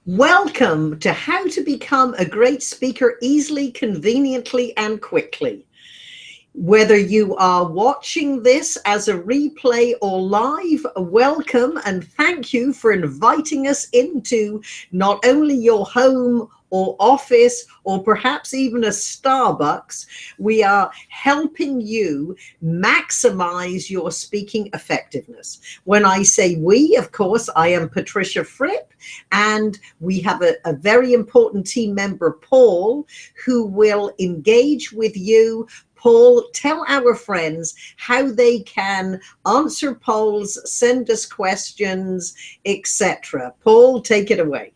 Welcome to How to Become a Great Speaker Easily, Conveniently, and Quickly. Whether you are watching this as a replay or live, welcome and thank you for inviting us into not only your home or office or perhaps even a Starbucks. We are helping you maximize your speaking effectiveness. When I say we, of course, I am Patricia Fripp, and we have a very important team member, Paul, who will engage with you. Paul, tell our friends how they can answer polls, send us questions, etc. Paul, take it away.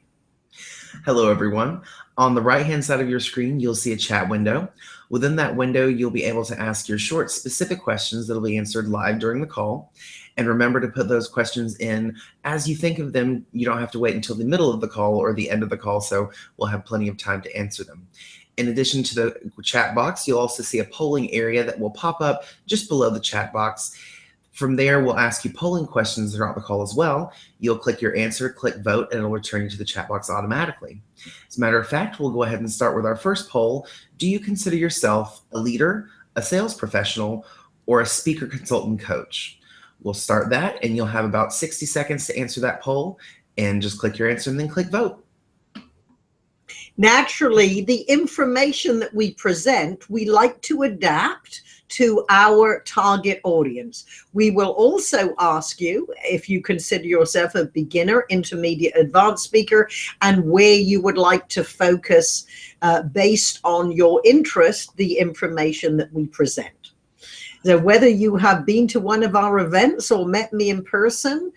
Hello, everyone. On the right-hand side of your screen, you'll see a chat window. Within that window, you'll be able to ask your short, specific questions that will be answered live during the call. And remember to put those questions in as you think of them. You don't have to wait until the middle of the call or the end of the call, so we'll have plenty of time to answer them. In addition to the chat box, you'll also see a polling area that will pop up just below the chat box. From there, we'll ask you polling questions throughout the call as well. You'll click your answer, click vote, and it'll return you to the chat box automatically. As a matter of fact, we'll go ahead and start with our first poll. Do you consider yourself a leader, a sales professional, or a speaker consultant coach? We'll start that, and you'll have about 60 seconds to answer that poll, and just click your answer and then click vote. Naturally, the information that we present, we like to adapt to our target audience. We will also ask you if you consider yourself a beginner, intermediate, advanced speaker, and where you would like to focus based on your interest, the information that we present. So whether you have been to one of our events or met me in person,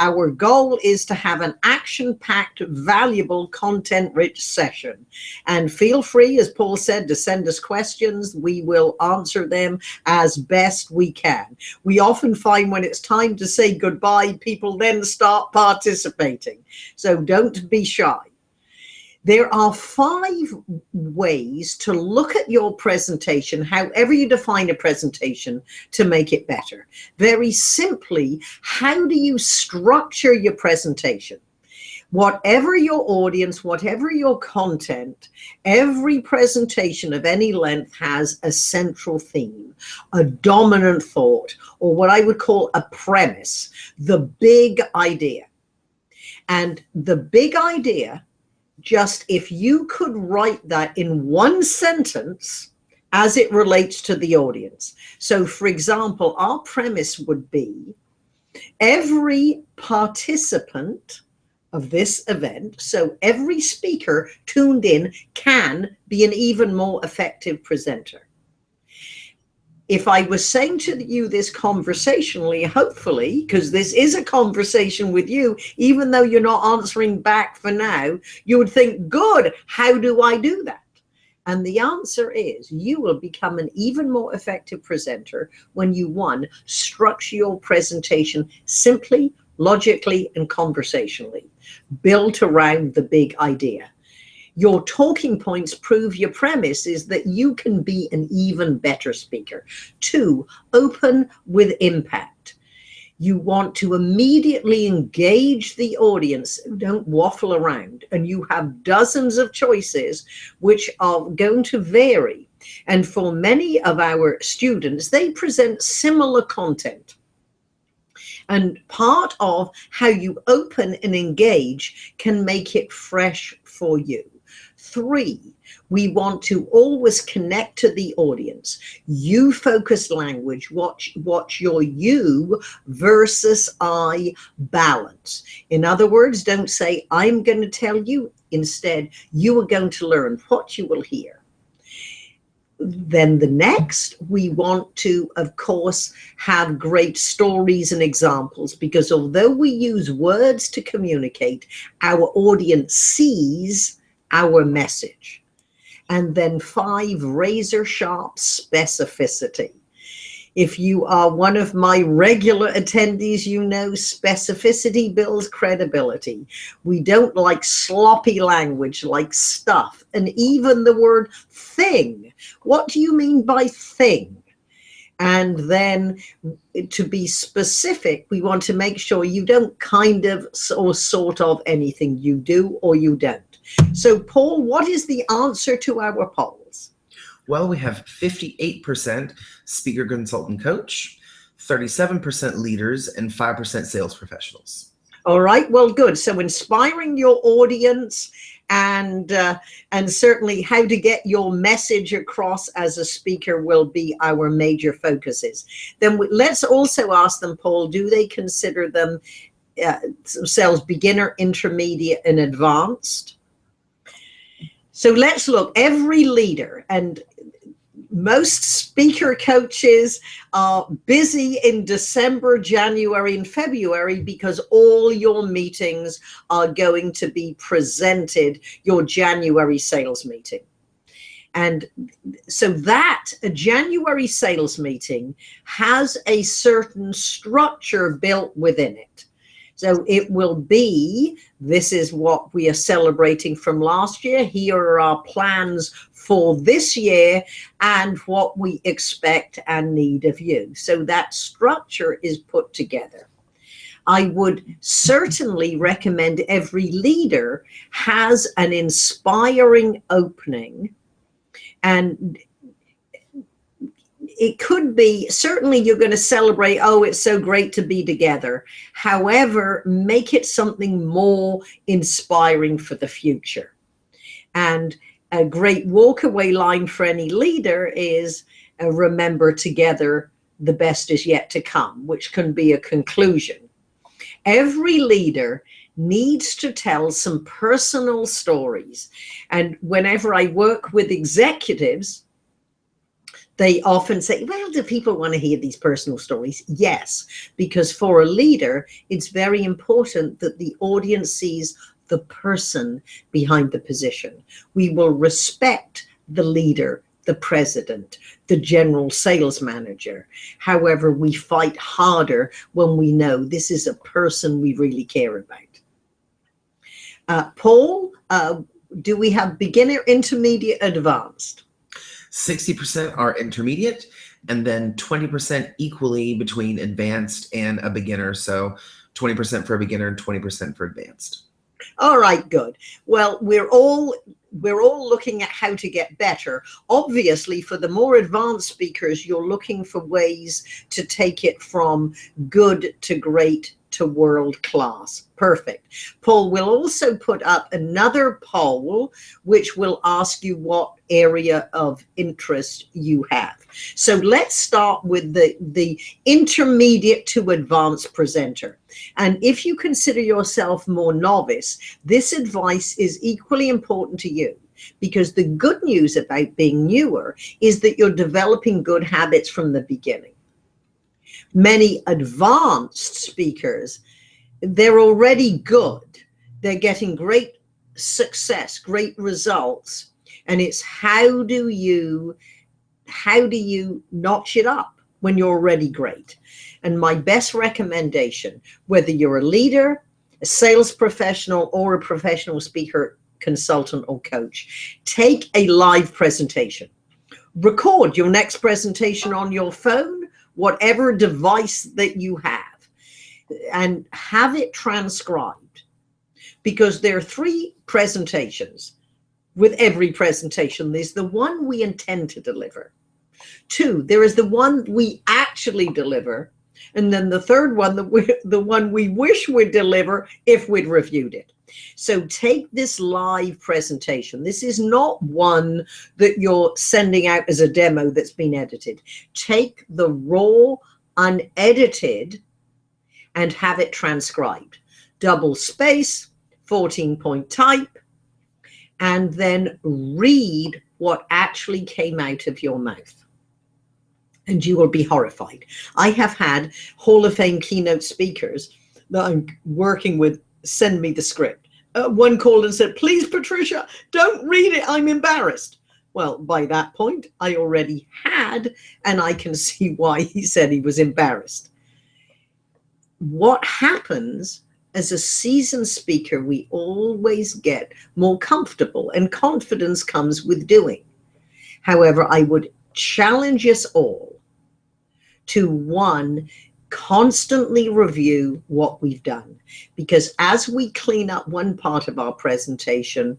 our goal is to have an action-packed, valuable, content-rich session. And feel free, as Paul said, to send us questions. We will answer them as best we can. We often find when it's time to say goodbye, people then start participating. So don't be shy. There are 5 ways to look at your presentation, however you define a presentation, to make it better. Very simply, how do you structure your presentation? Whatever your audience, whatever your content, every presentation of any length has a central theme, a dominant thought, or what I would call a premise, the big idea. And the big idea, just if you could write that in one sentence as it relates to the audience. So for example, our premise would be every participant of this event, so every speaker tuned in can be an even more effective presenter. If I was saying to you this conversationally, hopefully, because this is a conversation with you, even though you're not answering back for now, you would think, good, how do I do that? And the answer is you will become an even more effective presenter when you, 1, structure your presentation simply, logically, and conversationally, built around the big idea. Your talking points prove your premise is that you can be an even better speaker. 2, open with impact. You want to immediately engage the audience. Don't waffle around. And you have dozens of choices which are going to vary. And for many of our students, they present similar content. And part of how you open and engage can make it fresh for you. 3, we want to always connect to the audience. You focused language, watch your you versus I balance. In other words, don't say, I'm going to tell you. Instead, you are going to learn what you will hear. Then the next, we want to, of course, have great stories and examples, because although we use words to communicate, our audience sees our message. And then 5, razor sharp specificity. If you are one of my regular attendees, you know specificity builds credibility. We don't like sloppy language like stuff, and even the word thing. What do you mean by thing? And then to be specific, we want to make sure you don't kind of or sort of anything. You do or you don't. So, Paul, what is the answer to our polls? Well, we have 58% speaker, consultant, coach, 37% leaders, and 5% sales professionals. All right, well, good. So inspiring your audience and certainly how to get your message across as a speaker will be our major focuses. Then let's also ask them, Paul, do they consider themselves beginner, intermediate, and advanced? So let's look. Every leader, and most speaker coaches are busy in December, January, and February because all your meetings are going to be presented, your January sales meeting. And so a January sales meeting has a certain structure built within it. So it will be, this is what we are celebrating from last year. Here are our plans for this year and what we expect and need of you. So that structure is put together. I would certainly recommend every leader has an inspiring opening, and it could be, certainly you're going to celebrate, oh, it's so great to be together. However, make it something more inspiring for the future. And a great walkaway line for any leader is remember together, the best is yet to come, which can be a conclusion. Every leader needs to tell some personal stories. And whenever I work with executives, they often say, well, do people want to hear these personal stories? Yes, because for a leader, it's very important that the audience sees the person behind the position. We will respect the leader, the president, the general sales manager. However, we fight harder when we know this is a person we really care about. Paul, do we have beginner, intermediate, advanced? 60% are intermediate, and then 20% equally between advanced and a beginner. So 20% for a beginner and 20% for advanced. All right, good. Well, we're all looking at how to get better. Obviously, for the more advanced speakers, you're looking for ways to take it from good to great to world class. Perfect. Paul will also put up another poll, which will ask you what area of interest you have. So let's start with the intermediate to advanced presenter. And if you consider yourself more novice, this advice is equally important to you, because the good news about being newer is that you're developing good habits from the beginning. Many advanced speakers, they're already good. They're getting great success, great results. And it's how do you notch it up when you're already great? And my best recommendation, whether you're a leader, a sales professional, or a professional speaker, consultant, or coach, take a live presentation. Record your next presentation on your phone, whatever device that you have, and have it transcribed, because there are 3 presentations. With every presentation, there's the one we intend to deliver. 2, there is the one we actually deliver. And then the third one, the one we wish we'd deliver if we'd reviewed it. So take this live presentation. This is not one that you're sending out as a demo that's been edited. Take the raw, unedited, and have it transcribed. Double space, 14-point type, and then read what actually came out of your mouth. And you will be horrified. I have had Hall of Fame keynote speakers that I'm working with send me the script. One called and said, please, Patricia, don't read it. I'm embarrassed. Well, by that point, I already had, and I can see why he said he was embarrassed. What happens as a seasoned speaker, we always get more comfortable, and confidence comes with doing. However, I would challenge us all to, one, constantly review what we've done. Because as we clean up one part of our presentation,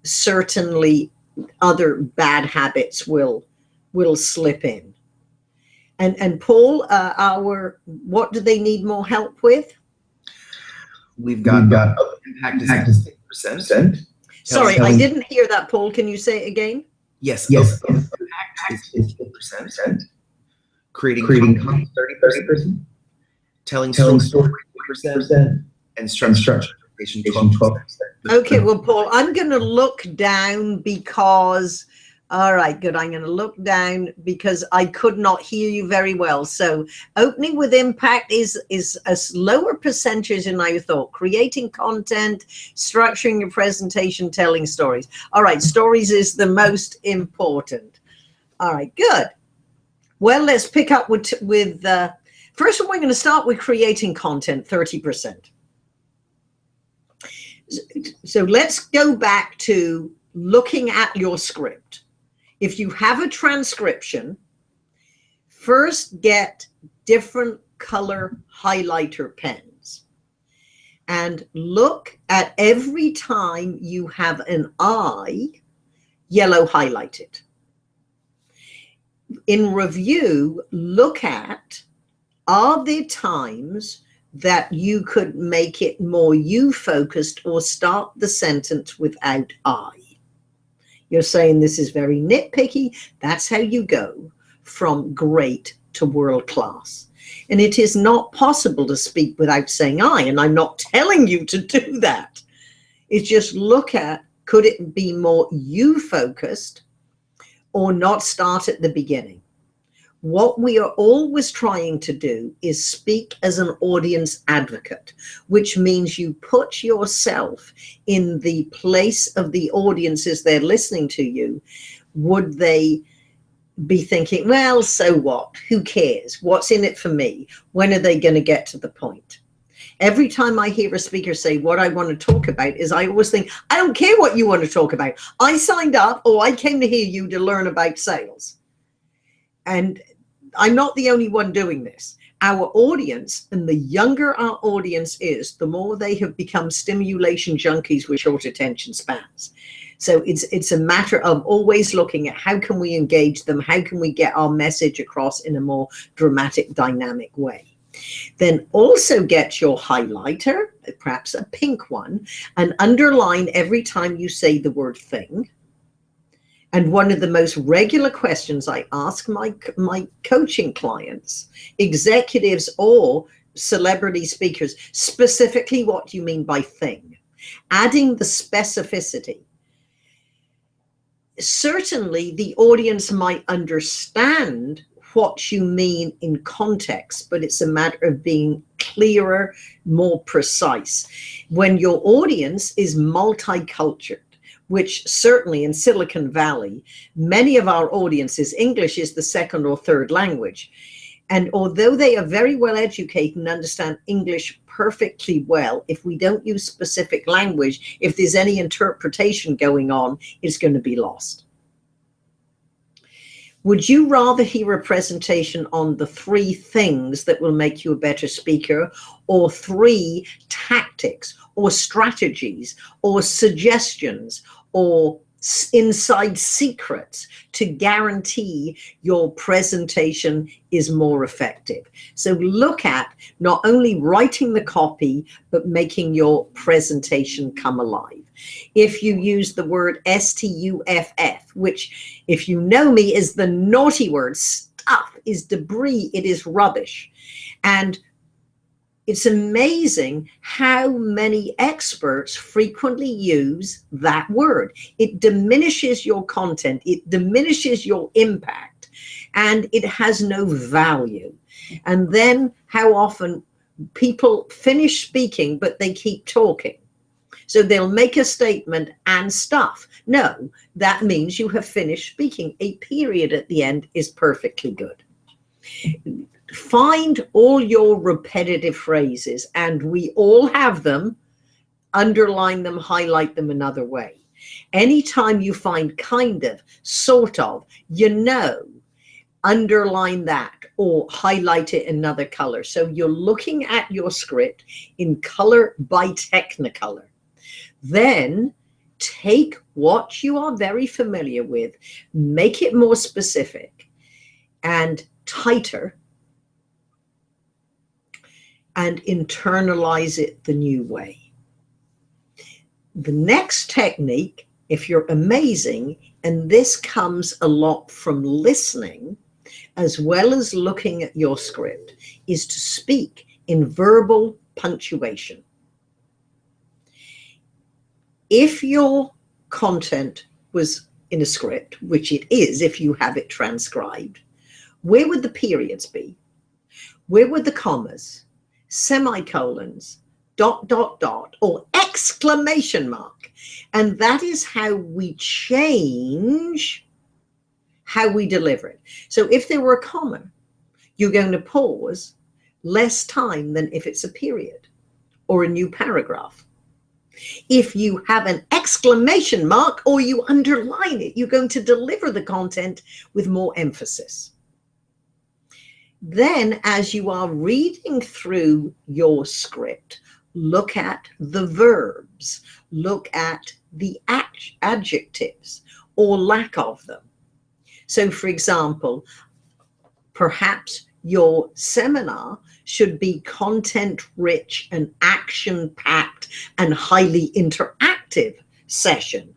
certainly other bad habits will slip in. And Paul, what do they need more help with? We've got impact is 6%. Sorry, I didn't hear that, Paul. Can you say it again? Yes. Impact is 50%. Creating content 30%. Telling stories 40%. And structure 12%. Okay, well, Paul, I'm going to look down because, all right, good. I'm going to look down because I could not hear you very well. So opening with impact is a lower percentage than I thought. Creating content, structuring your presentation, telling stories. All right, stories is the most important. All right, good. Well, let's pick up with first of all, we're going to start with creating content, 30%. So let's go back to looking at your script. If you have a transcription, first get different color highlighter pens and look at every time you have an I, yellow highlighted. In review, look at, are there times that you could make it more you focused or start the sentence without I? You're saying this is very nitpicky. That's how you go from great to world class. And it is not possible to speak without saying I, and I'm not telling you to do that. It's just look at, could it be more you focused or not start at the beginning? What we are always trying to do is speak as an audience advocate, which means you put yourself in the place of the audience as they're listening to you. Would they be thinking, well, so what? Who cares? What's in it for me? When are they going to get to the point? Every time I hear a speaker say what I want to talk about is I always think, I don't care what you want to talk about. I signed up, or I came to hear you to learn about sales. And I'm not the only one doing this. Our audience, and the younger our audience is, the more they have become stimulation junkies with short attention spans. So it's a matter of always looking at how can we engage them? How can we get our message across in a more dramatic, dynamic way? Then also get your highlighter, perhaps a pink one, and underline every time you say the word thing. And one of the most regular questions I ask my coaching clients, executives or celebrity speakers, specifically, what do you mean by thing? Adding the specificity. Certainly, the audience might understand what you mean in context, but it's a matter of being clearer, more precise. When your audience is multicultural, which certainly in Silicon Valley, many of our audiences, English is the second or third language. And although they are very well educated and understand English perfectly well, if we don't use specific language, if there's any interpretation going on, it's going to be lost. Would you rather hear a presentation on the 3 things that will make you a better speaker, or 3 tactics or strategies or suggestions or inside secrets to guarantee your presentation is more effective? So look at not only writing the copy, but making your presentation come alive. If you use the word stuff, which, if you know me, is the naughty word, stuff is debris, it is rubbish. And it's amazing how many experts frequently use that word. It diminishes your content, it diminishes your impact, and it has no value. And then how often people finish speaking, but they keep talking. So they'll make a statement and stuff. No, that means you have finished speaking. A period at the end is perfectly good. Find all your repetitive phrases, and we all have them. Underline them, highlight them another way. Anytime you find kind of, sort of, underline that, or highlight it another color. So you're looking at your script in color by Technicolor. Then take what you are very familiar with, make it more specific and tighter, and internalize it the new way. The next technique, if you're amazing, and this comes a lot from listening, as well as looking at your script, is to speak in verbal punctuation. If your content was in a script, which it is if you have it transcribed, where would the periods be? Where would the commas, semicolons, ... or exclamation mark? And that is how we change how we deliver it. So if there were a comma, you're going to pause less time than if it's a period or a new paragraph. If you have an exclamation mark or you underline it, you're going to deliver the content with more emphasis. Then, as you are reading through your script, look at the verbs, look at the adjectives or lack of them. So, for example, perhaps your seminar should be content-rich and action-packed and highly interactive session.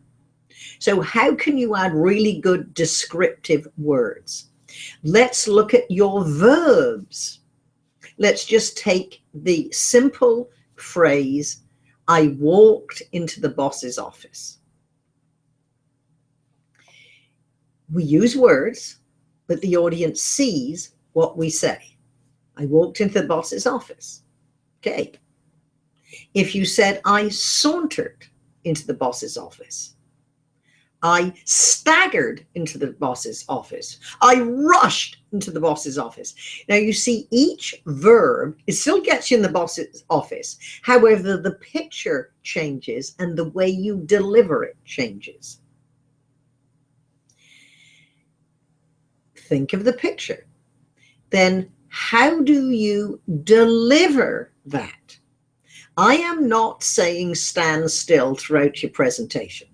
So how can you add really good descriptive words? Let's look at your verbs. Let's just take the simple phrase, I walked into the boss's office. We use words, but the audience sees what we say. I walked into the boss's office. Okay. If you said, I sauntered into the boss's office. I staggered into the boss's office. I rushed into the boss's office. Now you see each verb, it still gets you in the boss's office. However, the picture changes and the way you deliver it changes. Think of the picture. Then how do you deliver that? I am not saying stand still throughout your presentation.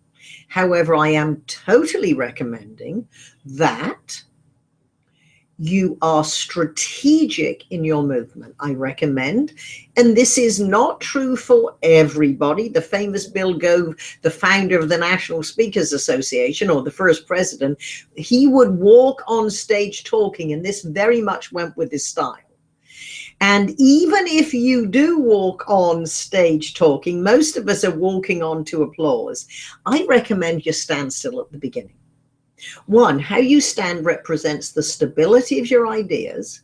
However, I am totally recommending that you are strategic in your movement. I recommend, and this is not true for everybody. The famous Bill Gove, the founder of the National Speakers Association, or the first president, he would walk on stage talking, and this very much went with his style. And even if you do walk on stage talking, most of us are walking on to applause. I recommend you stand still at the beginning. One, how you stand represents the stability of your ideas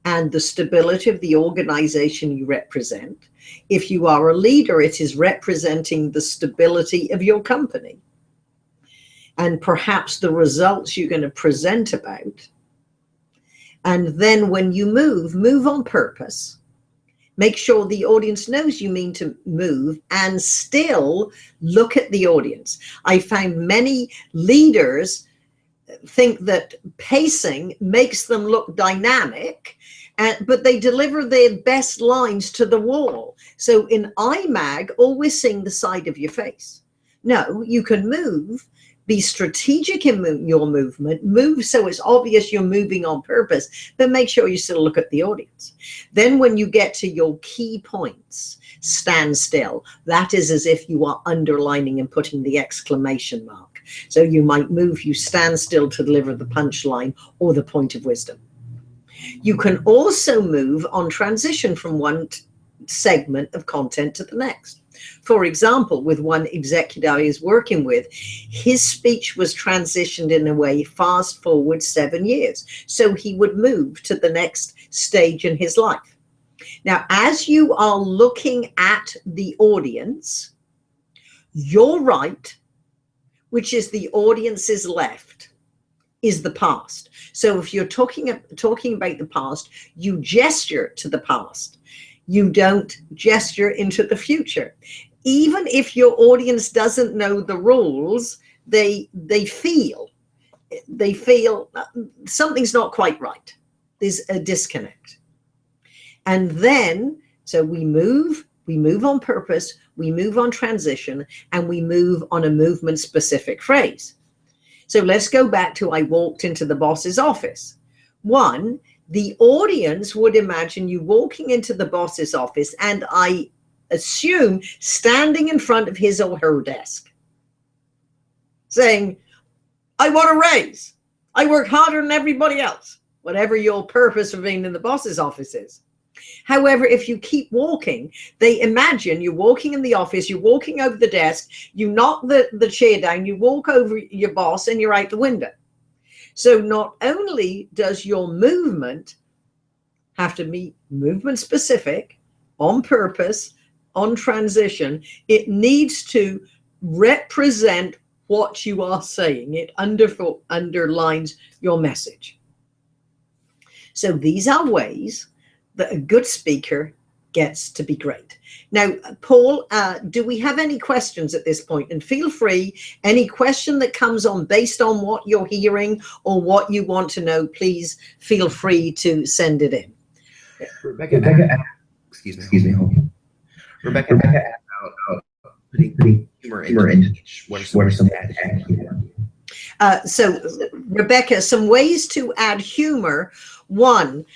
and the stability of the organization you represent. If you are a leader, it is representing the stability of your company and perhaps the results you're going to present about. And then when you move on purpose. Make sure the audience knows you mean to move and still look at the audience. I found many leaders think that pacing makes them look dynamic, but they deliver their best lines to the wall. So in IMAG, always seeing the side of your face. No, you can move. Be strategic in your movement, move so it's obvious you're moving on purpose, but make sure you still look at the audience. Then when you get to your key points, stand still. That is as if you are underlining and putting the exclamation mark. So you might move, you stand still to deliver the punchline or the point of wisdom. You can also move on transition from one segment of content to the next. For example, with one executive I was working with, his speech was transitioned in a way fast forward 7 years. So he would move to the next stage in his life. Now, as you are looking at the audience, your right, which is the audience's left, is the past. So if you're talking about the past, you gesture to the past. You don't gesture into the future. Even if your audience doesn't know the rules, they feel something's not quite right. There's a disconnect. And then, so we move on purpose, we move on transition, and we move on a movement specific phrase. So let's go back to I walked into the boss's office. One, the audience would imagine you walking into the boss's office, and I assume standing in front of his or her desk saying, I want a raise. I work harder than everybody else, whatever your purpose of being in the boss's office is. However, if you keep walking, they imagine you're walking in the office, you're walking over the desk, you knock the chair down, you walk over your boss, and you're out the window. So not only does your movement have to be movement specific, on purpose, on transition, it needs to represent what you are saying. It underlines your message. So these are ways that a good speaker gets to be great. Now, Paul, do we have any questions at this point? And feel free, any question that comes on based on what you're hearing or what you want to know, please feel free to send it in. Rebecca asked about putting humor into each. What are some add humor? So, Rebecca, some ways to add humor. One,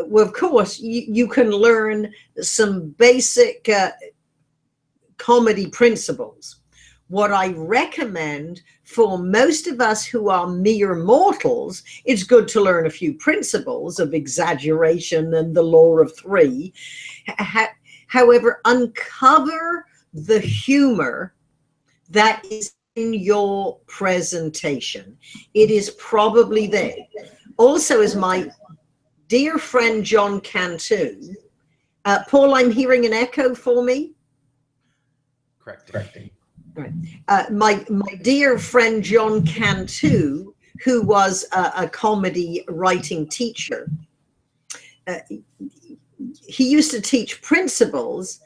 well, of course, you can learn some basic comedy principles. What I recommend for most of us who are mere mortals, it's good to learn a few principles of exaggeration and the law of three. However, uncover the humor that is in your presentation. It is probably there. Also, as my dear friend John Cantu, Paul, I'm hearing an echo for me. Correcting. Right. My dear friend John Cantu, who was a comedy writing teacher, he used to teach principles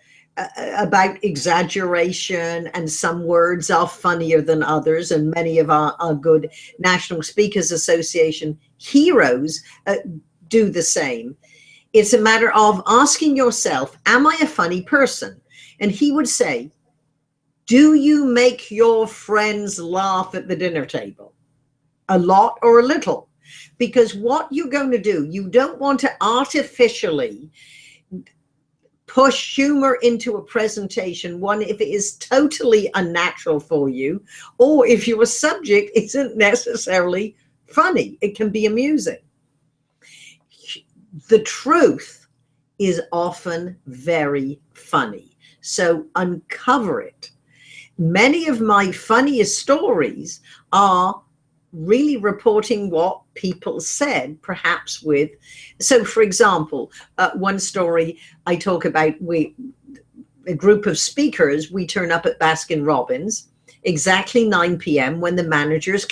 about exaggeration, and some words are funnier than others, and many of our good National Speakers Association heroes do the same. It's a matter of asking yourself, am I a funny person? And he would say, do you make your friends laugh at the dinner table? A lot or a little? Because what you're going to do, you don't want to artificially push humor into a presentation, one, if it is totally unnatural for you, or if your subject isn't necessarily funny. It can be amusing. The truth is often very funny, so uncover it. Many of my funniest stories are really reporting what people said, perhaps with, so for example, one story I talk about, a group of speakers, we turn up at Baskin Robbins exactly 9 p.m. when the manager is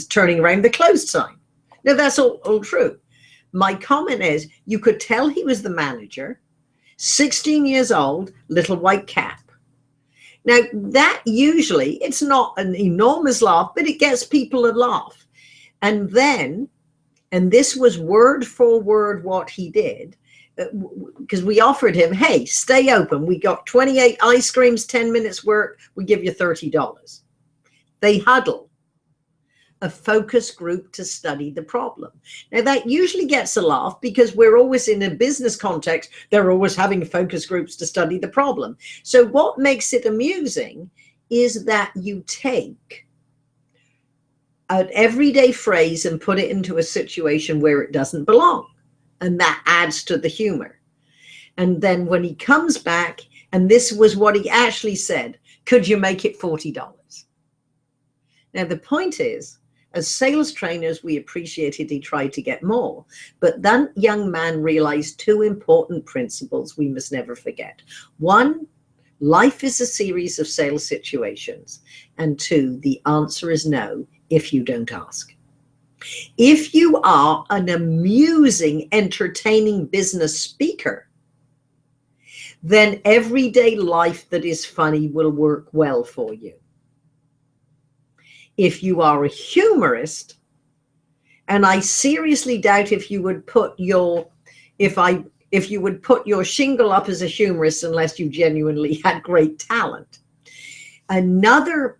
turning around the closed sign. Now that's all true. My comment is, you could tell he was the manager, 16 years old, little white cap. Now, that usually, it's not an enormous laugh, but it gets people a laugh. And then, and this was word for word what he did, because we offered him, hey, stay open. We got 28 ice creams, 10 minutes work. We give you $30. They huddle a focus group to study the problem. Now, that usually gets a laugh because we're always in a business context. They're always having focus groups to study the problem. So what makes it amusing is that you take an everyday phrase and put it into a situation where it doesn't belong. And that adds to the humor. And then when he comes back, and this was what he actually said, could you make it $40? Now, the point is, as sales trainers, we appreciated he tried to get more. But that young man realized two important principles we must never forget. One, life is a series of sales situations. And two, the answer is no if you don't ask. If you are an amusing, entertaining business speaker, then everyday life that is funny will work well for you. If you are a humorist, And I seriously doubt if you would put your, if you would put your shingle up as a humorist unless you genuinely had great talent. Another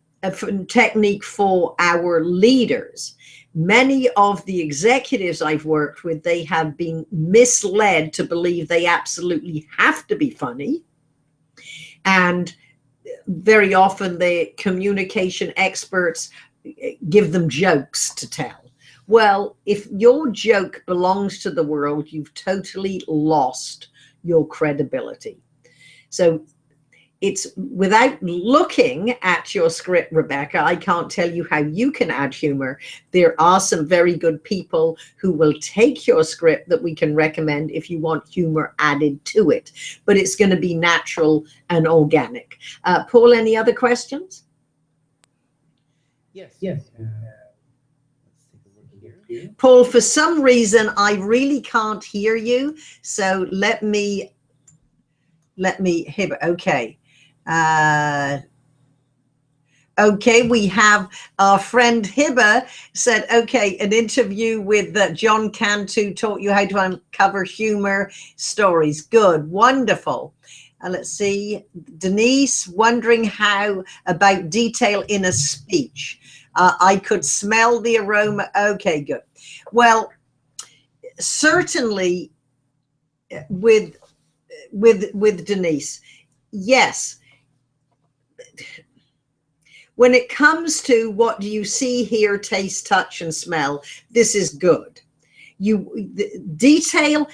technique for our leaders, many of the executives I've worked with, they have been misled to believe they absolutely have to be funny. And very often the communication experts give them jokes to tell. Well, if your joke belongs to the world, you've totally lost your credibility. So it's, without looking at your script, Rebecca, I can't tell you how you can add humor. There are some very good people who will take your script that we can recommend if you want humor added to it, but it's going to be natural and organic. Paul, any other questions? Yes. Paul, for some reason, I really can't hear you. So let me hit, okay. Okay, we have our friend Hiba said, okay, an interview with John Cantu taught you how to uncover humor stories. Good, wonderful. Let's see, Denise, wondering how about detail in a speech. I could smell the aroma. Okay, good. Well, certainly with Denise, yes. When it comes to what do you see, hear, taste, touch, and smell, this is good. Detail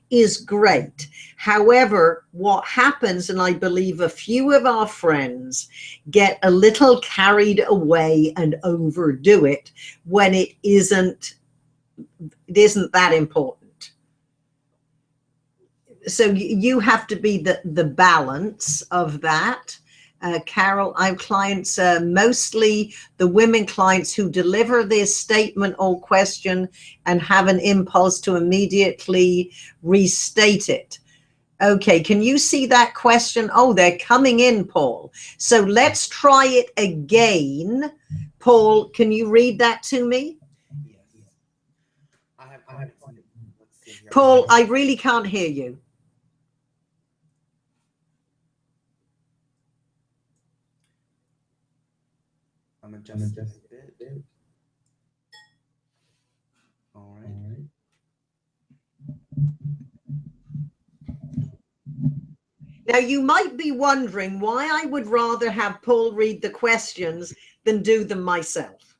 is great. However, what happens, and I believe a few of our friends get a little carried away and overdo it when it isn't that important. So you have to be the balance of that. Carol, I have clients, mostly the women clients who deliver their statement or question and have an impulse to immediately restate it. Okay, can you see that question? Oh, they're coming in, Paul. So let's try it again. Paul, can you read that to me? Yes. I have clients. Let's see here. Paul, I really can't hear you. I'm adjusting a bit. All right. Now, you might be wondering why I would rather have Paul read the questions than do them myself.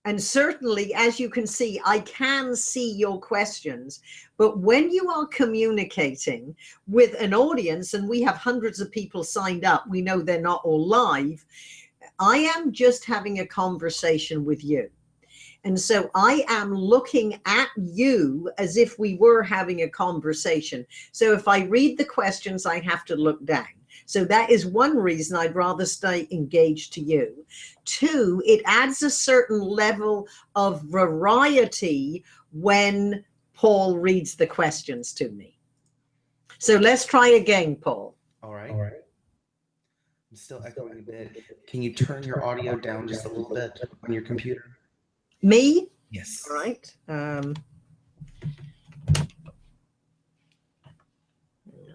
And certainly, as you can see, I can see your questions. But when you are communicating with an audience, and we have hundreds of people signed up, we know they're not all live, I am just having a conversation with you. And so I am looking at you as if we were having a conversation. So if I read the questions, I have to look down. So that is one reason I'd rather stay engaged to you. Two, it adds a certain level of variety when Paul reads the questions to me. So let's try again, Paul. All right. I'm still echoing a bit. Can you turn your audio down just a little bit on your computer? Me? Yes. All right.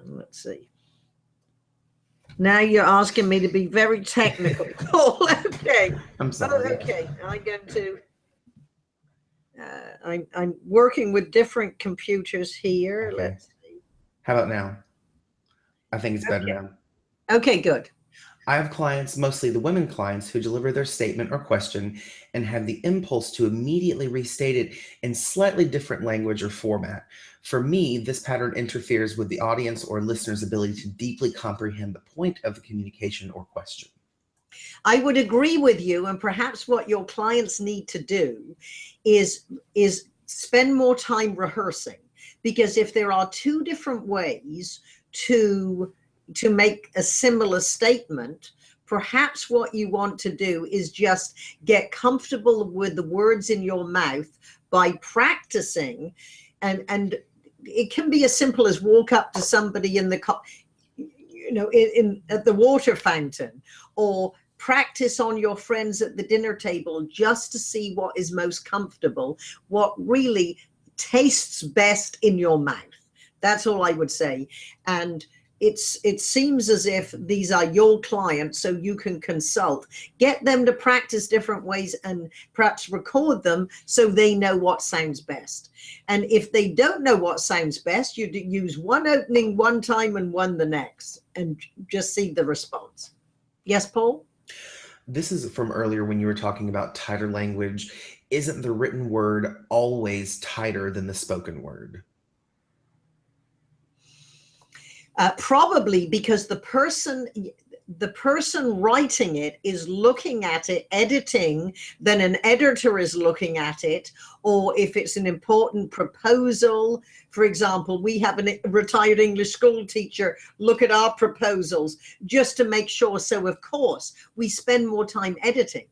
Let's see. Now you're asking me to be very technical. Paul, okay. I'm sorry. Oh, okay. I'm going to. I'm working with different computers here. Okay. Let's see. How about now? I think it's better now. Okay, good. I have clients, mostly the women clients, who deliver their statement or question and have the impulse to immediately restate it in slightly different language or format. For me, this pattern interferes with the audience or listener's ability to deeply comprehend the point of the communication or question. I would agree with you, and perhaps what your clients need to do is spend more time rehearsing, because if there are two different ways to make a similar statement, perhaps what you want to do is just get comfortable with the words in your mouth by practicing, and it can be as simple as walk up to somebody in the at the water fountain, or practice on your friends at the dinner table just to see what is most comfortable, what really tastes best in your mouth. That's all I would say. And it seems as if these are your clients, so you can consult, get them to practice different ways and perhaps record them so they know what sounds best. And if they don't know what sounds best, you use one opening one time and one the next and just see the response. Yes, Paul? This is from earlier when you were talking about tighter language. Isn't the written word always tighter than the spoken word? Probably because the person writing it is looking at it, editing, then an editor is looking at it, or if it's an important proposal. For example, we have a retired English school teacher look at our proposals just to make sure. So of course, we spend more time editing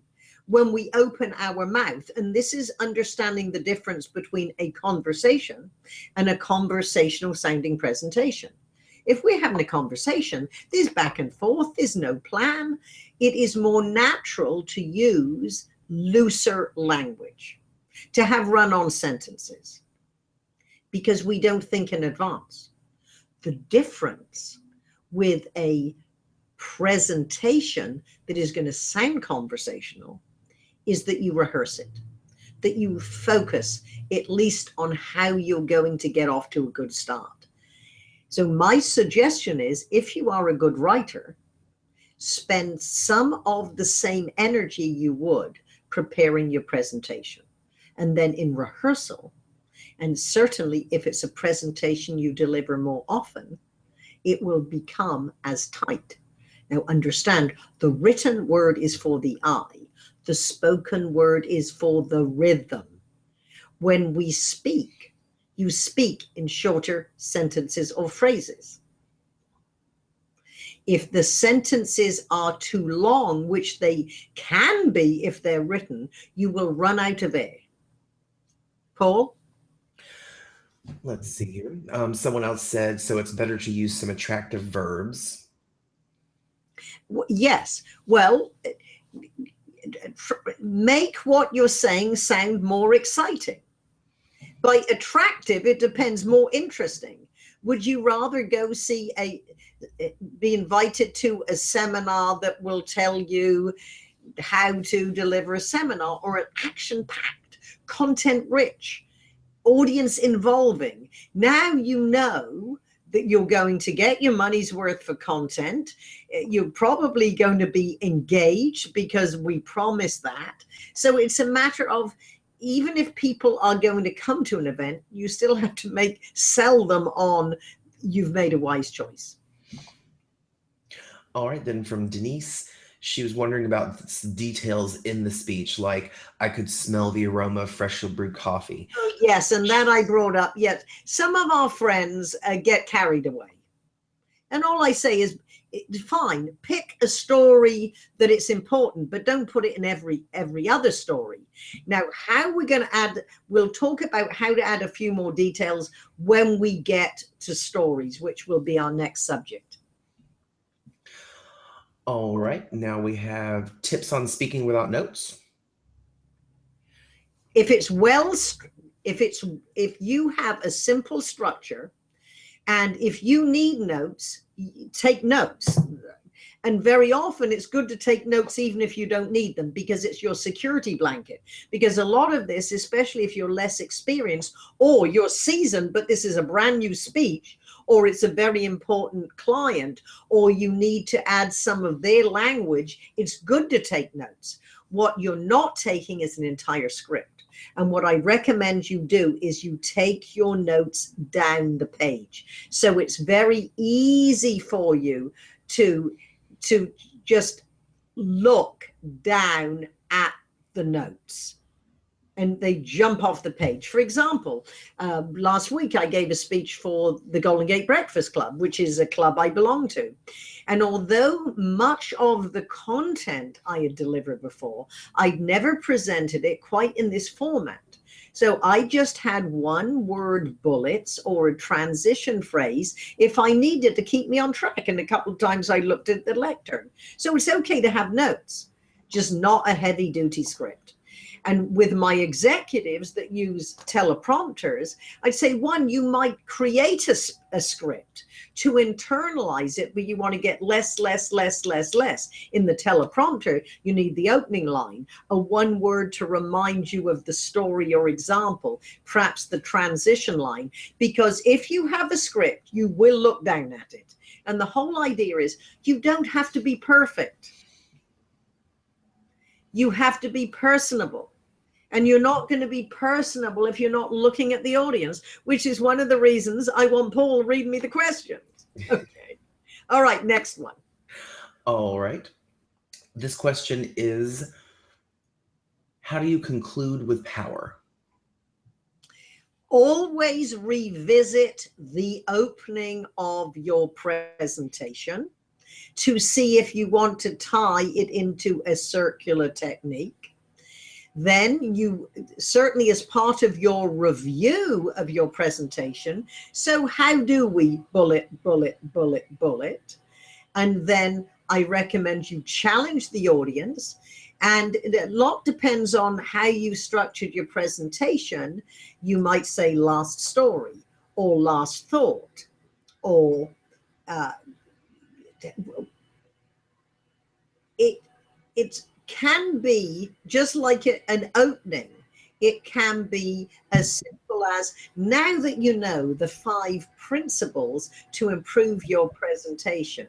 when we open our mouth. And this is understanding the difference between a conversation and a conversational sounding presentation. If we're having a conversation, there's back and forth, there's no plan. It is more natural to use looser language, to have run-on sentences, because we don't think in advance. The difference with a presentation that is going to sound conversational is that you rehearse it, that you focus at least on how you're going to get off to a good start. So my suggestion is, if you are a good writer, spend some of the same energy you would preparing your presentation. And then in rehearsal, and certainly if it's a presentation you deliver more often, it will become as tight. Now understand, the written word is for the eye. The spoken word is for the rhythm. When we speak, you speak in shorter sentences or phrases. If the sentences are too long, which they can be if they're written, you will run out of air. Paul? Let's see here. Someone else said, so it's better to use some attractive verbs. Yes. Well, make what you're saying sound more exciting. By attractive, it depends, more interesting. Would you rather go see be invited to a seminar that will tell you how to deliver a seminar, or an action-packed, content-rich, audience-involving? Now you know that you're going to get your money's worth for content. You're probably going to be engaged because we promise that. So it's a matter of, even if people are going to come to an event, you still have to sell them on, you've made a wise choice. All right, then from Denise, she was wondering about details in the speech, like I could smell the aroma of freshly brewed coffee. Oh, yes, and that I brought up. Yes, some of our friends get carried away. And all I say is, fine, pick a story that it's important, but don't put it in every other story. Now, how we're going to add, we'll talk about how to add a few more details when we get to stories, which will be our next subject. All right, now we have tips on speaking without notes. If you have a simple structure, and if you need notes, take notes. And very often it's good to take notes even if you don't need them, because it's your security blanket. Because a lot of this, especially if you're less experienced or you're seasoned, but this is a brand new speech, or it's a very important client, or you need to add some of their language, it's good to take notes. What you're not taking is an entire script. And what I recommend you do is you take your notes down the page. So it's very easy for you to just look down at the notes and they jump off the page. For example, last week I gave a speech for the Golden Gate Breakfast Club, which is a club I belong to. And although much of the content I had delivered before, I'd never presented it quite in this format. So I just had one word bullets or a transition phrase if I needed to keep me on track. And a couple of times I looked at the lectern. So it's okay to have notes, just not a heavy duty script. And with my executives that use teleprompters, I'd say, one, you might create a script to internalize it, but you want to get less. In the teleprompter, you need the opening line, a one word to remind you of the story or example, perhaps the transition line, because if you have a script, you will look down at it. And the whole idea is you don't have to be perfect. You have to be personable. And you're not going to be personable if you're not looking at the audience, which is one of the reasons I want Paul to read me the questions. Okay. All right, next one. All right. This question is, how do you conclude with power? Always revisit the opening of your presentation to see if you want to tie it into a circular technique. Then you certainly, as part of your review of your presentation, so how do we bullet? And then I recommend you challenge the audience. And a lot depends on how you structured your presentation. You might say last story or last thought, or it can be just like an opening. It can be as simple as, now that you know the 5 principles to improve your presentation,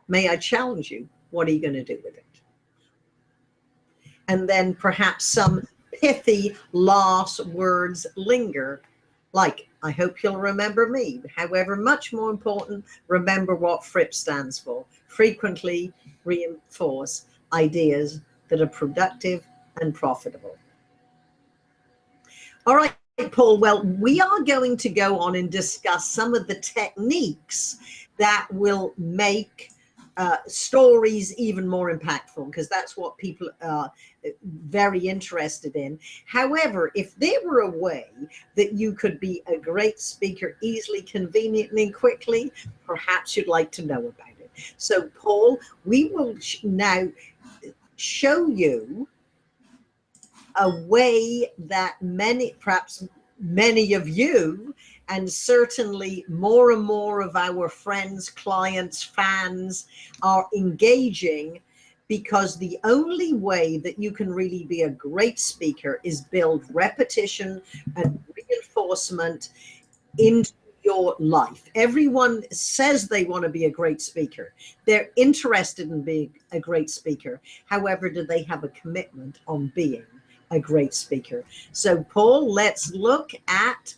may I challenge you? What are you going to do with it? And then perhaps some pithy last words linger, like, I hope you'll remember me. However, much more important, remember what Fripp stands for. Frequently reinforce ideas that are productive and profitable. All right, Paul. Well, we are going to go on and discuss some of the techniques that will make stories even more impactful, because that's what people are very interested in. However, if there were a way that you could be a great speaker easily, conveniently, and quickly, perhaps you'd like to know about it. So, Paul, we will now show you a way that perhaps many of you, and certainly more and more of our friends, clients, fans are engaging, because the only way that you can really be a great speaker is build repetition and reinforcement into your life. Everyone says they want to be a great speaker. They're interested in being a great speaker. However, do they have a commitment on being a great speaker? So, Paul, let's look at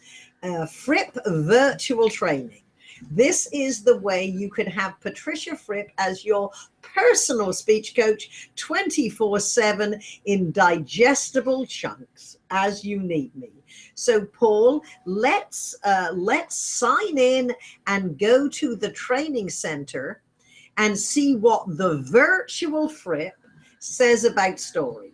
Fripp virtual training. This is the way you could have Patricia Fripp as your personal speech coach 24/7 in digestible chunks as you need me. So, Paul, let's sign in and go to the training center and see what the virtual Fripp says about stories.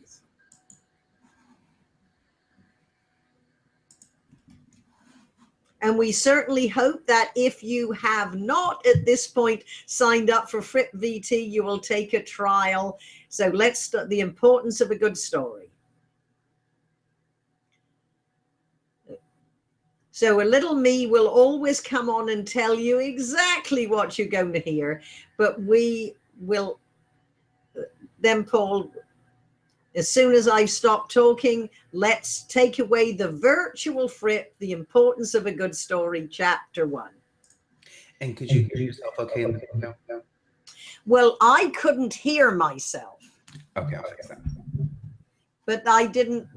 And we certainly hope that if you have not at this point signed up for Fripp VT, you will take a trial. So let's start the importance of a good story. So a little me will always come on and tell you exactly what you're going to hear, but we will then, Paul, as soon as I stop talking, let's take away the virtual Fripp, the importance of a good story, chapter 1. And could you hear yourself okay? No. Well, I couldn't hear myself. Okay, I'll fix that. But I didn't,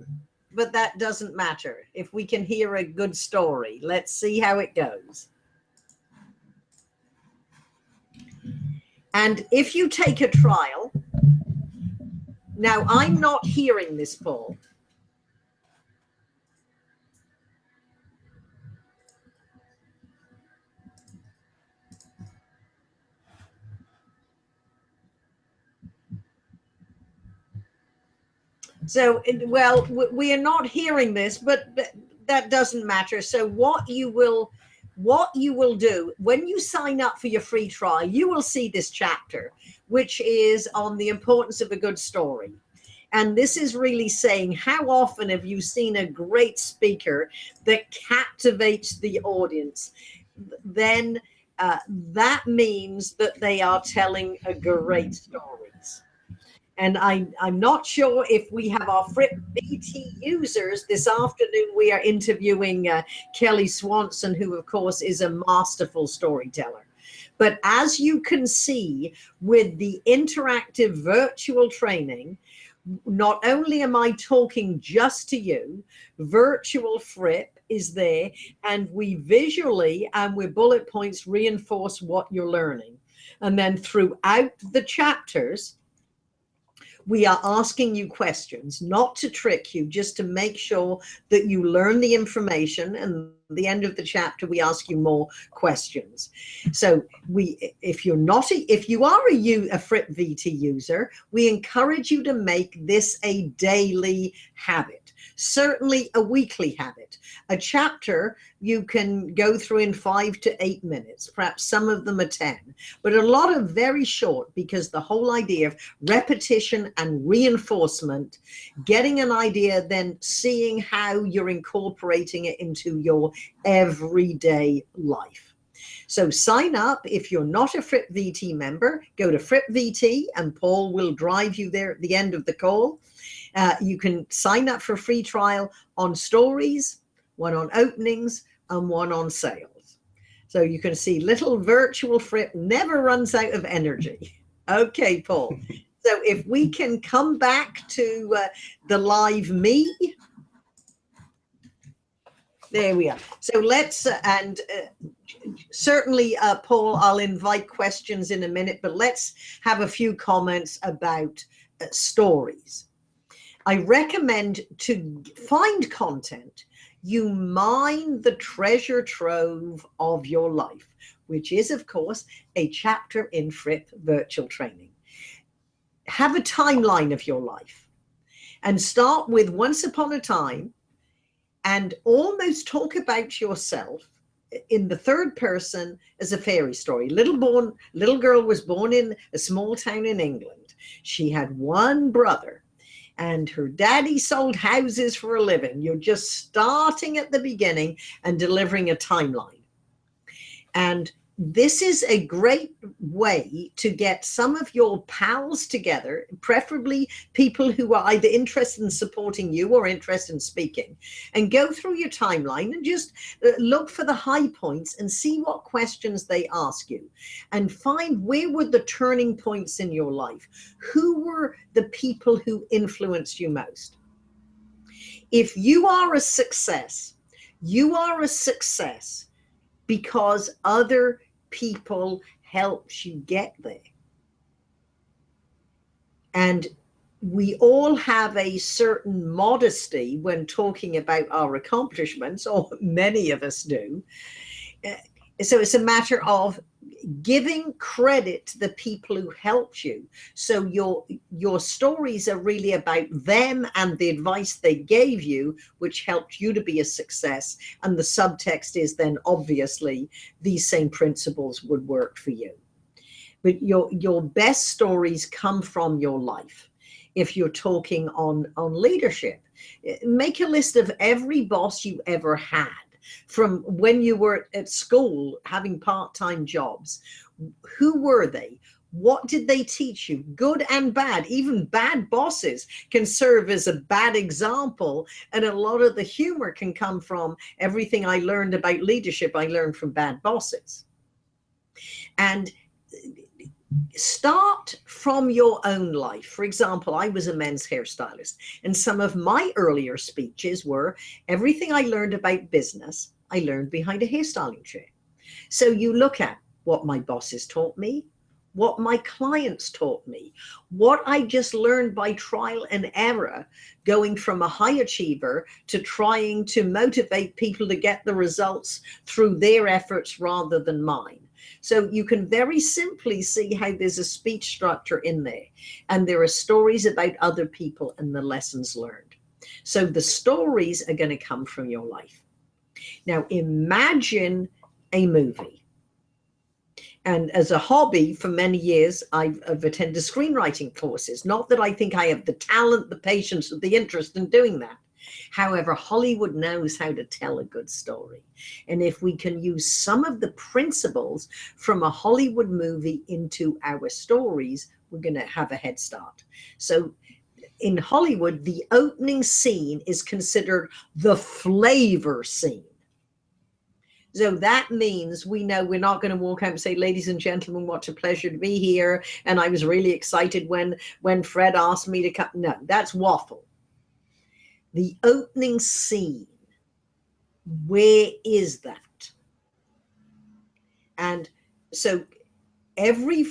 but that doesn't matter. If we can hear a good story, let's see how it goes. And if you take a trial, now I'm not hearing this, Paul. So, well, we are not hearing this, but that doesn't matter. So what you will do when you sign up for your free trial, you will see this chapter, which is on the importance of a good story. And this is really saying, how often have you seen a great speaker that captivates the audience? Then that means that they are telling a great stories. And I'm not sure if we have our Fripp BT users this afternoon. We are interviewing Kelly Swanson, who, of course, is a masterful storyteller. But as you can see with the interactive virtual training, not only am I talking just to you, virtual Fripp is there, and we visually and with bullet points reinforce what you're learning. And then throughout the chapters, we are asking you questions, not to trick you, just to make sure that you learn the information. And at the end of the chapter, we ask you more questions. So if you are a Fripp VT user, we encourage you to make this a daily habit. Certainly a weekly habit. A chapter you can go through in 5 to 8 minutes, perhaps some of them are 10, but a lot of very short, because the whole idea of repetition and reinforcement, getting an idea, then seeing how you're incorporating it into your everyday life. So sign up. If you're not a Fripp VT member, go to Fripp VT and Paul will drive you there at the end of the call. You can sign up for a free trial on stories, one on openings, and one on sales. So you can see little virtual Fripp never runs out of energy. Okay, Paul. So if we can come back to the live me. There we are. So let's, certainly, Paul, I'll invite questions in a minute, but let's have a few comments about stories. I recommend to find content. You mine the treasure trove of your life, which is, of course, a chapter in Fripp Virtual Training. Have a timeline of your life and start with once upon a time and almost talk about yourself in the third person as a fairy story. Little girl was born in a small town in England. She had one brother, and her daddy sold houses for a living. You're just starting at the beginning and delivering a timeline. And this is a great way to get some of your pals together, preferably people who are either interested in supporting you or interested in speaking, and go through your timeline and just look for the high points and see what questions they ask you, and find where were the turning points in your life. Who were the people who influenced you most? If you are a success, you are a success because other people helps you get there. And we all have a certain modesty when talking about our accomplishments, or many of us do. So it's a matter of giving credit to the people who helped you. So your stories are really about them and the advice they gave you, which helped you to be a success. And the subtext is then obviously these same principles would work for you. But your best stories come from your life. If you're talking on leadership, make a list of every boss you ever had. From when you were at school having part-time jobs, who were they? What did they teach you? Good and bad. Even bad bosses can serve as a bad example. And a lot of the humor can come from everything I learned about leadership, I learned from bad bosses. And start from your own life. For example, I was a men's hairstylist, and some of my earlier speeches were everything I learned about business, I learned behind a hairstyling chair. So you look at what my bosses taught me, what my clients taught me, what I just learned by trial and error, going from a high achiever to trying to motivate people to get the results through their efforts rather than mine. So you can very simply see how there's a speech structure in there, and there are stories about other people and the lessons learned. So the stories are going to come from your life. Now imagine a movie. And as a hobby for many years, I've attended screenwriting courses. Not that I think I have the talent, the patience, or the interest in doing that. However, Hollywood knows how to tell a good story. And if we can use some of the principles from a Hollywood movie into our stories, we're going to have a head start. So in Hollywood, the opening scene is considered the flavor scene. So that means we know we're not going to walk out and say, ladies and gentlemen, what a pleasure to be here. And I was really excited when Fred asked me to come. No, that's waffle. The opening scene, where is that? And so every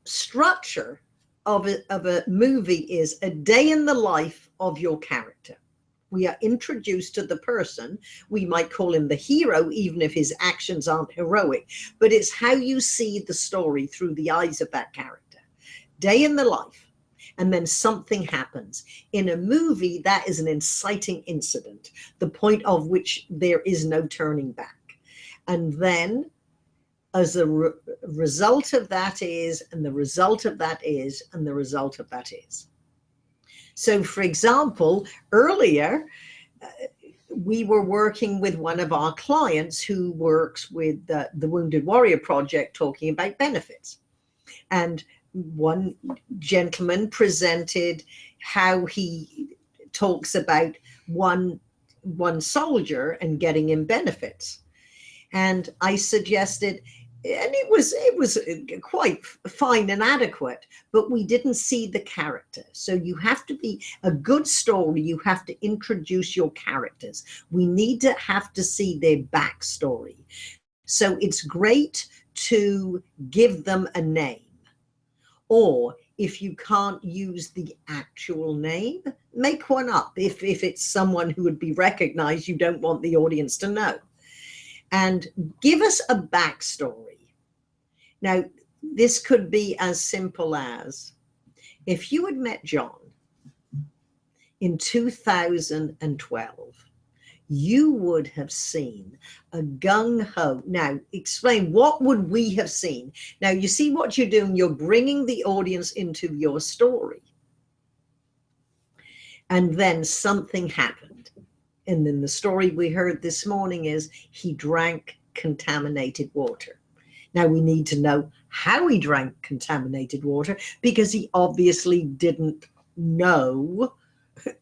structure of a movie is a day in the life of your character. We are introduced to the person. We might call him the hero, even if his actions aren't heroic, but it's how you see the story through the eyes of that character. Day in the life, and then something happens. In a movie, that is an inciting incident, the point of which there is no turning back. And then as a result of that is, and the result of that is, and the result of that is. So, for example, earlier, we were working with one of our clients who works with the Wounded Warrior Project, talking about benefits. And one gentleman presented how he talks about one soldier and getting him benefits. And I suggested, and it was quite fine and adequate, but we didn't see the character. So you have to be a good story. You have to introduce your characters. We need to have to see their backstory. So it's great to give them a name, or if you can't use the actual name, make one up. If it's someone who would be recognized, you don't want the audience to know. And give us a backstory. Now, this could be as simple as, if you had met John in 2012, you would have seen a gung-ho. Now, explain, what would we have seen? Now, you see what you're doing? You're bringing the audience into your story. And then something happened. And then the story we heard this morning is he drank contaminated water. Now we need to know how he drank contaminated water, because he obviously didn't know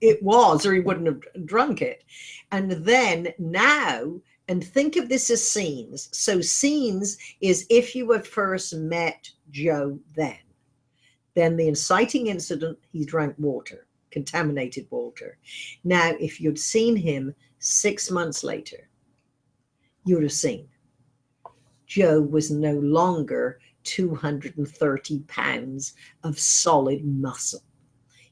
it was, or he wouldn't have drunk it. And then now, and think of this as scenes. So scenes is if you had first met Joe then the inciting incident, he drank water. Contaminated water. Now, if you'd seen him 6 months later, you'd have seen Joe was no longer 230 pounds of solid muscle.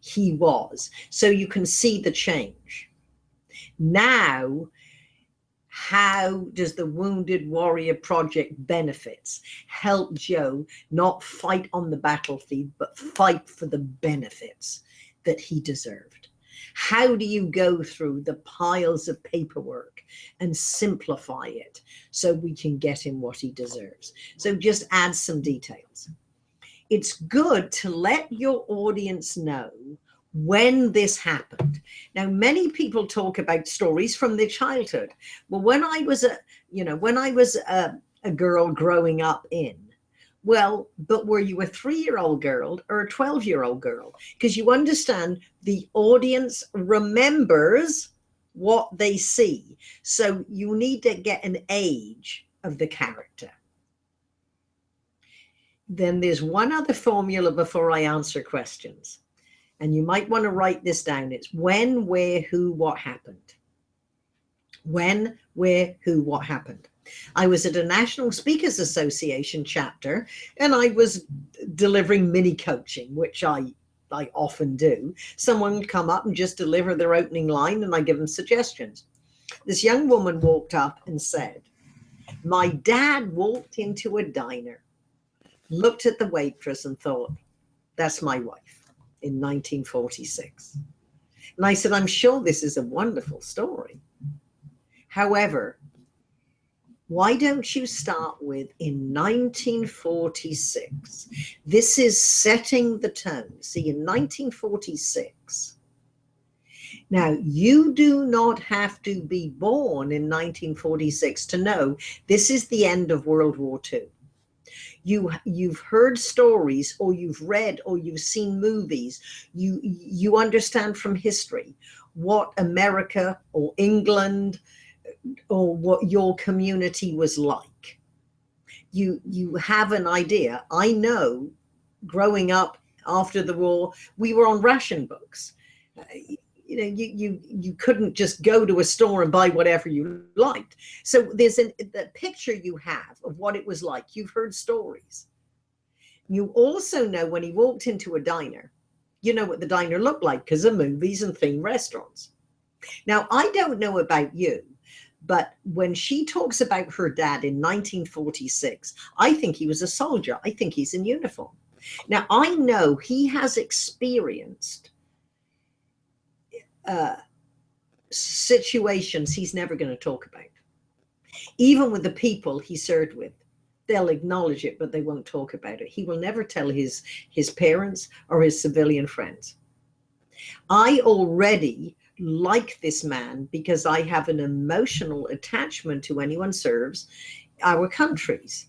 He was. So you can see the change. Now, how does the Wounded Warrior Project benefits help Joe not fight on the battlefield, but fight for the benefits that he deserved? How do you go through the piles of paperwork and simplify it so we can get him what he deserves? So just add some details. It's good to let your audience know when this happened. Now, many people talk about stories from their childhood. Well, when I was a girl growing up in, well, but were you a 3-year-old girl or a 12-year-old girl? Because you understand the audience remembers what they see. So you need to get an age of the character. Then there's one other formula before I answer questions. And you might want to write this down. It's when, where, who, what happened. When, where, who, what happened. I was at a National Speakers Association chapter, and I was delivering mini coaching, which I often do. Someone would come up and just deliver their opening line, and I give them suggestions. This young woman walked up and said, My dad walked into a diner, looked at the waitress and thought, that's my wife, in 1946. And I said, I'm sure this is a wonderful story. However, why don't you start with in 1946? This is setting the tone. See, in 1946, now you do not have to be born in 1946 to know this is the end of World War II. You've heard stories, or you've read, or you've seen movies. You understand from history what America or England or what your community was like. You have an idea. I know growing up after the war, we were on ration books. You couldn't just go to a store and buy whatever you liked. So there's the picture you have of what it was like. You've heard stories. You also know when he walked into a diner, you know what the diner looked like because of movies and themed restaurants. Now, I don't know about you, but when she talks about her dad in 1946, I think he was a soldier. I think he's in uniform. Now, I know he has experienced situations he's never going to talk about. Even with the people he served with, they'll acknowledge it, but they won't talk about it. He will never tell his parents or his civilian friends. I already like this man because I have an emotional attachment to anyone serves our countries.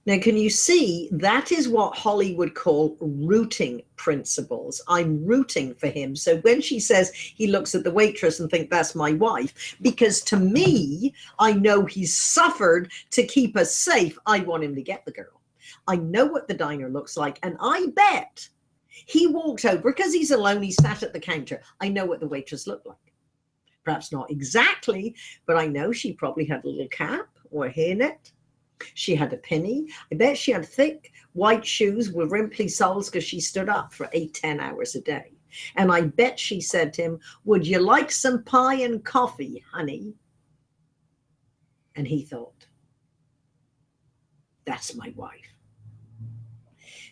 Now, can you see that is what Hollywood call rooting principles? I'm rooting for him. So when she says he looks at the waitress and think that's my wife, because to me, I know he's suffered to keep us safe. I want him to get the girl. I know what the diner looks like. And I bet he walked over because he's alone. He sat at the counter. I know what the waitress looked like. Perhaps not exactly, but I know she probably had a little cap or a hairnet. She had a penny. I bet she had thick white shoes with rimply soles because she stood up for 8-10 hours a day. And I bet she said to him, would you like some pie and coffee, honey? And he thought, that's my wife.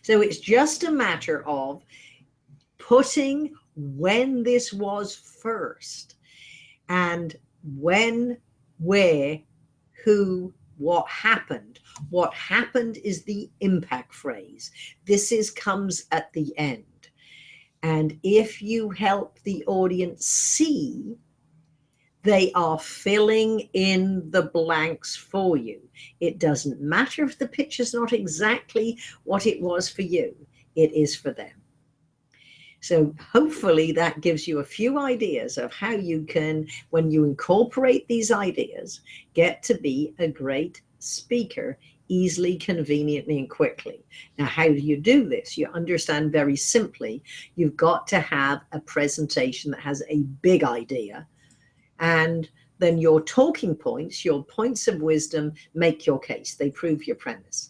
So it's just a matter of putting when this was first and when, where, who, what happened. What happened is the impact phrase. This comes at the end. And if you help the audience see, they are filling in the blanks for you. It doesn't matter if the picture's not exactly what it was for you. It is for them. So hopefully that gives you a few ideas of how you can, when you incorporate these ideas, get to be a great speaker easily, conveniently, and quickly. Now, how do you do this? You understand very simply, you've got to have a presentation that has a big idea, and then your talking points, your points of wisdom, make your case. They prove your premise.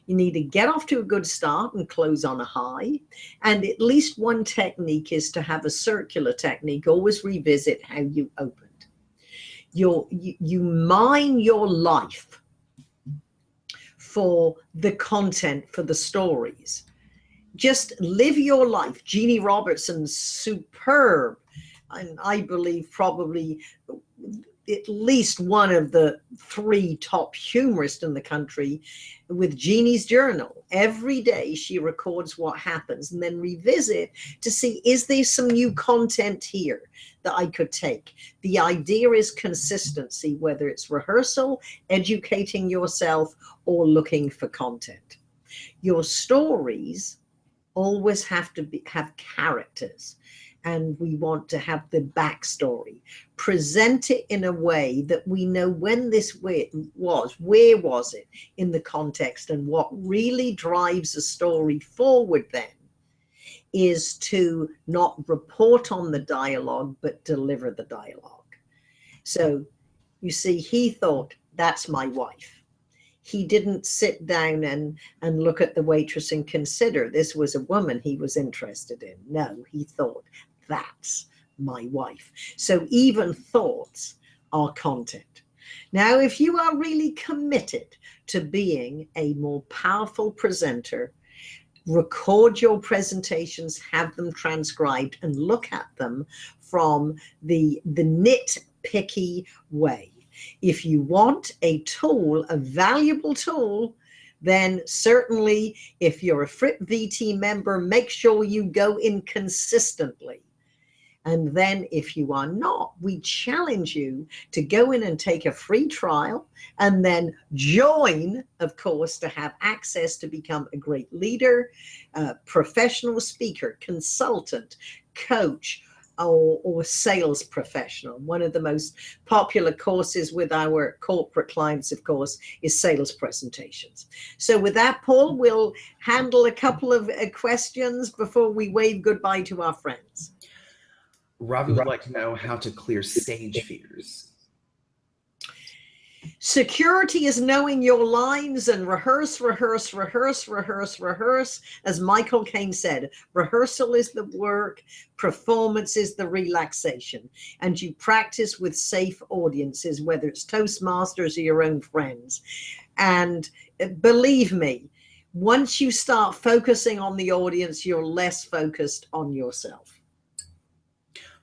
You need to get off to a good start and close on a high. And at least one technique is to have a circular technique. Always revisit how you opened. You mine your life for the content, for the stories. Just live your life. Jeannie Robertson's superb, and I believe probably at least one of the 3 top humorists in the country, with Jeannie's journal. Every day she records what happens and then revisit to see, is there some new content here that I could take? The idea is consistency, whether it's rehearsal, educating yourself, or looking for content. Your stories always have to have characters. And we want to have the backstory. Present it in a way that we know when this was, where was it in the context, and what really drives a story forward then is to not report on the dialogue, but deliver the dialogue. So you see, he thought, that's my wife. He didn't sit down and look at the waitress and consider this was a woman he was interested in. No, he thought, that's my wife. So even thoughts are content. Now, if you are really committed to being a more powerful presenter, record your presentations, have them transcribed, and look at them from the nitpicky way. If you want a tool, a valuable tool, then certainly if you're a Fripp VT member, make sure you go in consistently. And then if you are not, we challenge you to go in and take a free trial and then join, of course, to have access to become a great leader, professional speaker, consultant, coach, or sales professional. One of the most popular courses with our corporate clients, of course, is sales presentations. So with that, Paul, we'll handle a couple of questions before we wave goodbye to our friends. Ravi would like to know how to clear stage fears. Security is knowing your lines and rehearse, rehearse, rehearse, rehearse, rehearse. As Michael Caine said, rehearsal is the work, performance is the relaxation. And you practice with safe audiences, whether it's Toastmasters or your own friends. And believe me, once you start focusing on the audience, you're less focused on yourself.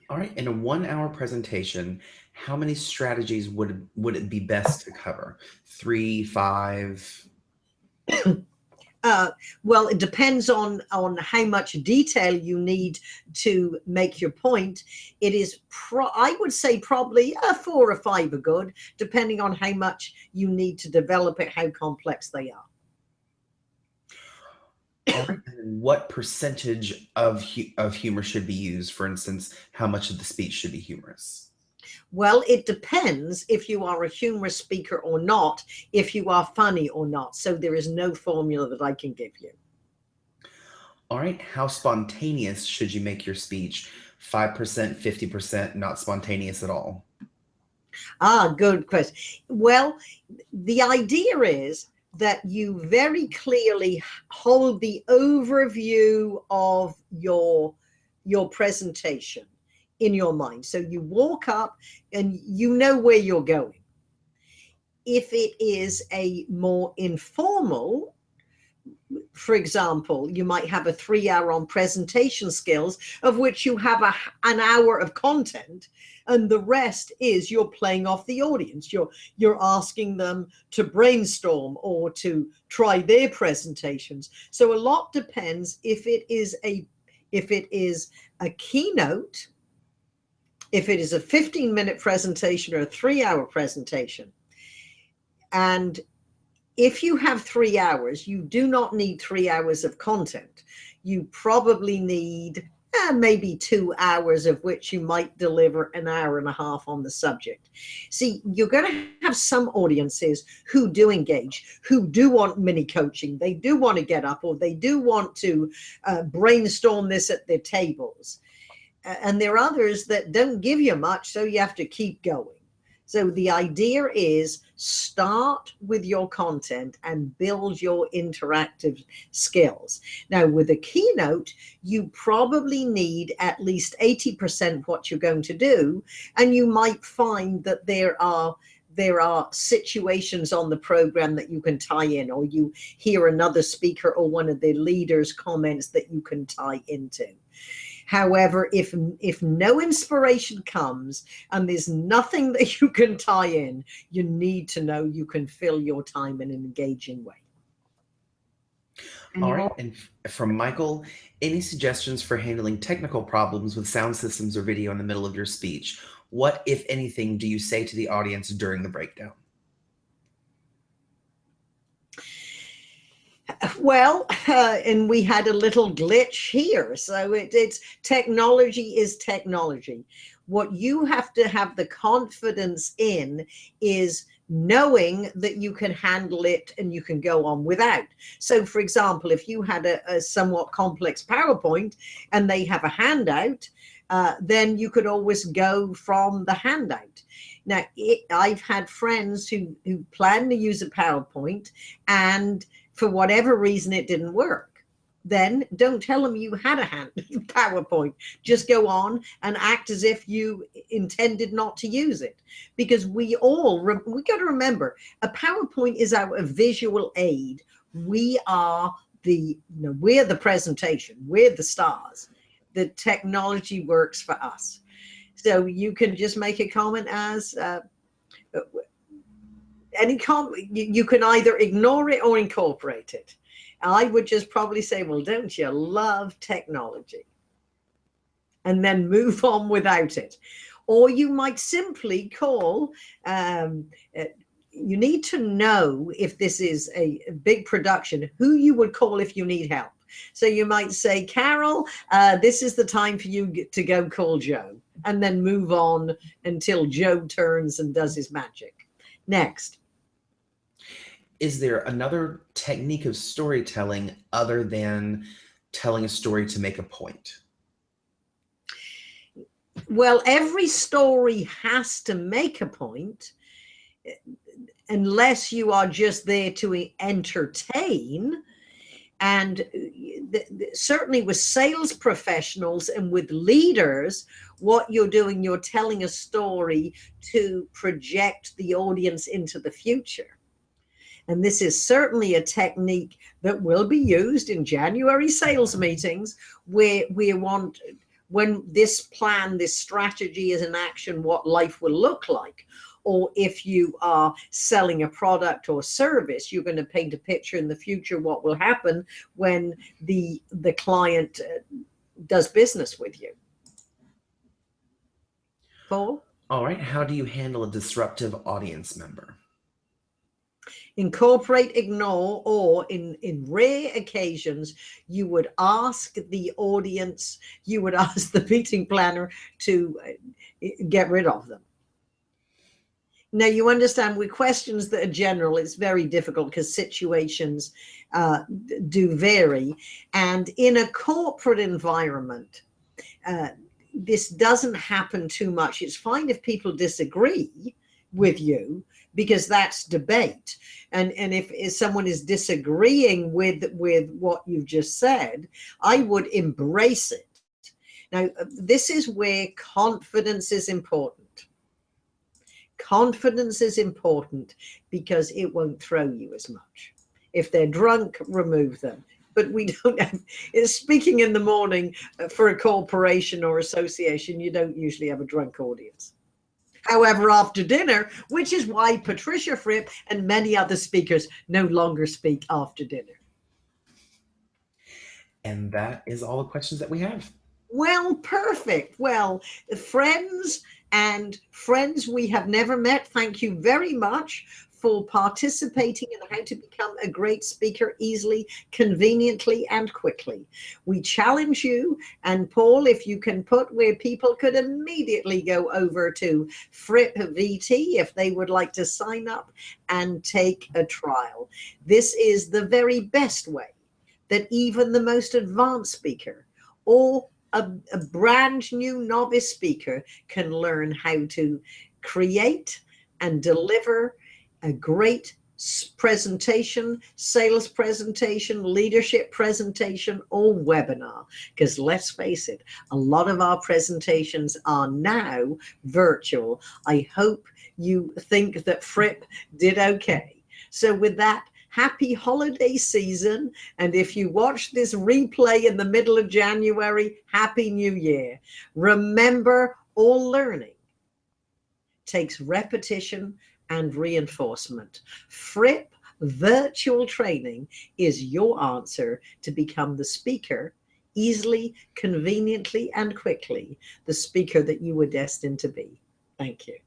All right, in a 1-hour presentation, how many strategies would it be best to cover? 3, 5? Well, it depends on how much detail you need to make your point. It is, I would say probably 4 or 5 are good, depending on how much you need to develop it, how complex they are. All right. And what percentage of humor should be used? For instance, how much of the speech should be humorous? Well, it depends if you are a humorous speaker or not, if you are funny or not. So there is no formula that I can give you. All right. How spontaneous should you make your speech? 5%, 50%, not spontaneous at all? Good question. Well, the idea is that you very clearly hold the overview of your presentation in your mind. So you walk up and you know where you're going. If it is a more informal, for example, you might have a 3-hour on presentation skills, of which you have an hour of content, and the rest is you're playing off the audience. You're asking them to brainstorm or to try their presentations. So a lot depends if it is a keynote, if it is a 15-minute presentation or a 3-hour presentation. And if you have 3 hours, you do not need 3 hours of content. You probably need maybe 2 hours, of which you might deliver an hour and a half on the subject. See, you're going to have some audiences who do engage, who do want mini coaching. They do want to get up, or they do want to brainstorm this at their tables. And there are others that don't give you much, so you have to keep going. So the idea is start with your content and build your interactive skills. Now, with a keynote, you probably need at least 80% what you're going to do. And you might find that there are situations on the program that you can tie in, or you hear another speaker or one of the leaders' comments that you can tie into. However, if no inspiration comes and there's nothing that you can tie in, you need to know you can fill your time in an engaging way. All right. And from Michael, any suggestions for handling technical problems with sound systems or video in the middle of your speech? What, if anything, do you say to the audience during the breakdown? Well, and we had a little glitch here. So it's technology is technology. What you have to have the confidence in is knowing that you can handle it and you can go on without. So, for example, if you had a somewhat complex PowerPoint and they have a handout, then you could always go from the handout. Now, I've had friends who planned to use a PowerPoint, and for whatever reason, it didn't work. then don't tell them you had a hand PowerPoint. Just go on and act as if you intended not to use it. Because we got to remember, a PowerPoint is our visual aid. We're the presentation. We're the stars. The technology works for us. So you can just make a comment as you can either ignore it or incorporate it. I would just probably say, well, don't you love technology? And then move on without it. Or you might simply call, you need to know, if this is a big production, who you would call if you need help. So you might say, Carol, this is the time for you to go call Joe, and then move on until Joe turns and does his magic. Next. Is there another technique of storytelling other than telling a story to make a point? Well, every story has to make a point, unless you are just there to entertain. And certainly with sales professionals and with leaders, what you're doing, you're telling a story to project the audience into the future. And this is certainly a technique that will be used in January sales meetings, where we want, when this plan, this strategy is in action, what life will look like. Or if you are selling a product or service, you're going to paint a picture in the future what will happen when the client does business with you. Paul? All right. How do you handle a disruptive audience member? Incorporate, ignore, or in rare occasions, you would ask the audience, you would ask the meeting planner to get rid of them. Now, you understand, with questions that are general, it's very difficult because situations do vary. And in a corporate environment, this doesn't happen too much. It's fine if people disagree with you, because that's debate. And if someone is disagreeing with what you've just said, I would embrace it. Now, this is where confidence is important. Confidence is important because it won't throw you as much. If they're drunk, remove them. But we don't have, speaking in the morning for a corporation or association, you don't usually have a drunk audience. However, after dinner, which is why Patricia Fripp and many other speakers no longer speak after dinner. And that is all the questions that we have. Well, perfect. Well, friends and friends we have never met, thank you very much for participating in how to become a great speaker easily, conveniently, and quickly. We challenge you, and Paul, if you can put where people could immediately go over to Fripp VT if they would like to sign up and take a trial. This is the very best way that even the most advanced speaker or a brand new novice speaker can learn how to create and deliver a great presentation, sales presentation, leadership presentation, or webinar. Because let's face it, a lot of our presentations are now virtual. I hope you think that Fripp did okay. So with that, happy holiday season. And if you watch this replay in the middle of January, Happy New Year. Remember, all learning takes repetition and reinforcement. Fripp virtual training is your answer to become the speaker easily, conveniently, and quickly, the speaker that you were destined to be. Thank you.